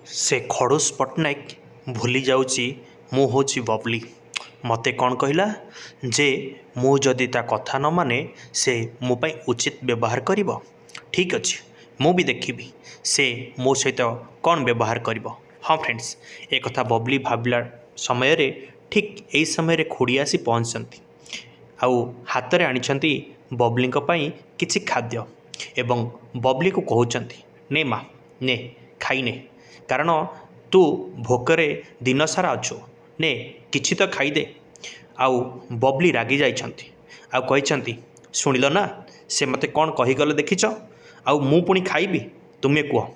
से खड़ोस पट्टनायक भूली जाऊँगी मु होची बबली मते कौन कहला जे मु जदि ता कथा न माने से मो पाई उचित व्यवहार करिवो। ठीक अच्छे मु भी देखी से मो सहित कौन व्यवहार करिवो। हाँ फ्रेंड्स एक कथा बबली भाविला समय रे ठीक यही समय खोड़ी आसी पहुँचती आउ हाथ में आनी बबली किछि खाद्य एवं बबली को कहते ने माँ ने खाइने कारण तू भोकरे दिन सारा अच्छु ने किछि तो खाइदे। आउ बबली रागी जाइछंती आउ कहिछंती शुणिल ना से मते कौन कहीगले देखिछ आउ मु पुणी खाइबी तुमे कह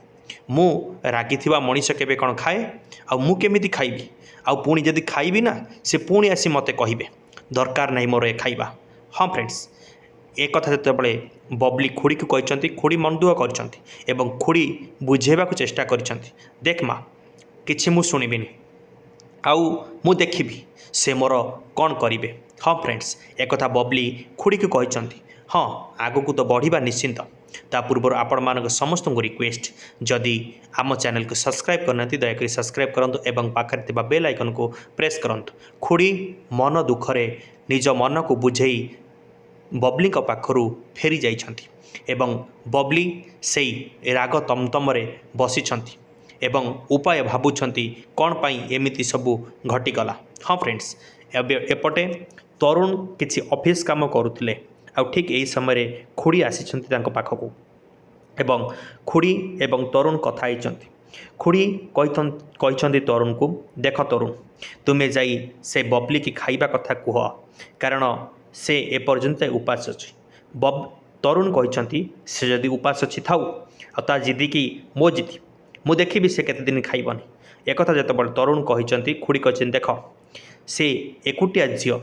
मु रागी थिबा मनीष केबे कौन खाए आउ मु केमिति खाइबी आउ पुणी जदि खाइबी ना से पुणी आसी मते कहिबे दरकार नहीं मोर ए खाइबा। हाँ फ्रेंड्स एक कथा जितेबाला बबली खुड़ी को कहते खुड़ी मन दुख कर खुड़ी बुझेबा को चेष्टा कर देख माँ किछि मु शुणिबिनी आउ मु देखिबी से मोर कौन करिवे। हाँ फ्रेंड्स एक कथा बबली खुड़ी को कहते हाँ आगु तो बढ़िबा निश्चिंत ता पूर्व आपण मानक समस्त को रिक्वेस्ट जदि आम चैनल को सब्सक्राइब करना दयाकोरी सब्सक्राइब करूँ एवं पाखरे थिबा बेल आइकन को प्रेस करूँ। खुड़ी मन दुखरे निज मन को बुझेई बबली पाखरु फेरी जाइछंती एवं बबली सेई राग तमतमरे बसिछंती एवं उपाय भाबुछंती कौन पाई एमिति सबू घटीगला। हाँ फ्रेंड्स एपटे तरुण किछि ऑफिस काम करुथिले आउ ठीक यही समय खुड़ी आसिछंती तांको पाखकु एवं खुड़ी एवं तरुण कथा होइछंती। खुड़ी कहिछंती तरुण को देख तरुण तुमे जाई से बबली की खाइबा कथा कुह कारण से एपर्यंत उपास अच्छी। तरुण कहते से जदि उपास अच्छी थाऊ आ जिदी की मो जिदी मु देखी से केते दिन खाइबनी एक जो तरुण कहते खुड़ी कहते देख से एकुटिया झील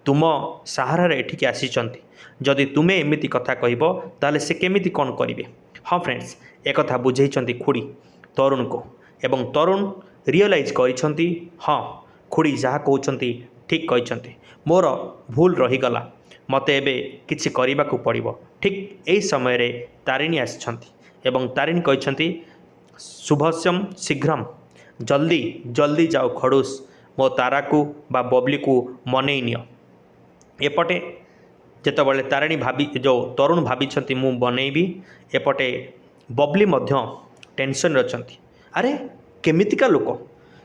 तुम सहारा एठिकी आसीचंती जदि तुम्हें एमिति कथा कहब ताले से केमिति कौन करिवे। हाँ फ्रेंड्स एक कथा बुझेइचंती खुड़ी तरुण को एवं तरुण रियलाइज करिसंती हाँ खुड़ी जहाँ कहते ठीक कहते मोर भूल रहीगला मते एबे किछि करिबा को पड़िबो। ठीक यही समय रे तारिणी आसिछंती एवं तारिणी कहते शुभस्यम शीघ्रम जल्दी जल्दी जाओ खड़ूस मो तारा को बा बबली को मनई नियो। एपटे जेतबले तारिणी भाभी जो तरुण भाभी मु बनईबी एपटे बबली मध्य टेंशन रचंती अरे केमितिका लोक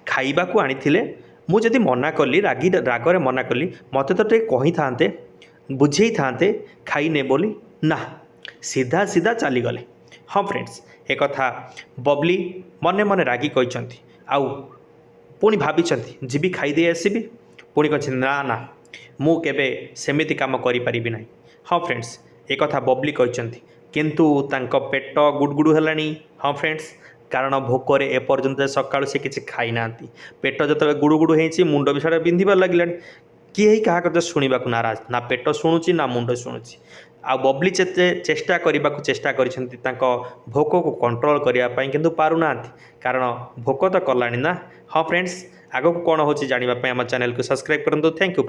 खाइबा को आनिथिले मु जदि मना कली रागी रागरे मना कली मते तो टे कही थांते बुझे थांते खाइने बोली ना सीधा सीधा चली गले। हाँ फ्रेंड्स एक कथा बबली मने मने रागी कहते आउ पुणी भाभी जीवी खाईदे आसबि पुणी कह ना ना मु केबे सेमिति काम करि परिबि नाही। हाँ फ्रेंड्स एक कथा बबली कहते किंतु तांको पेट गुडगुडु हेलानी। हाँ फ्रेंड्स कारण भोकरे एपर्यंत सकाळु से किछि खाई नांती पेट जो गुडुगुडु होइछि मुंड भी सारा बिंधिबार लागिलानी किए क्या कथा शुणा नाराज ना पेट शुणुची ना मुंड शुणुची आ बबली चेष्टा करने को चेष्टा करिसेंती तांको भोक को कंट्रोल करने किंतु पारुना कारण भोक तो कलानी ना। हाँ फ्रेंड्स आगो को कौन होची जानिबा पय हम चैनल को सब्सक्राइब करंतु। Thank you.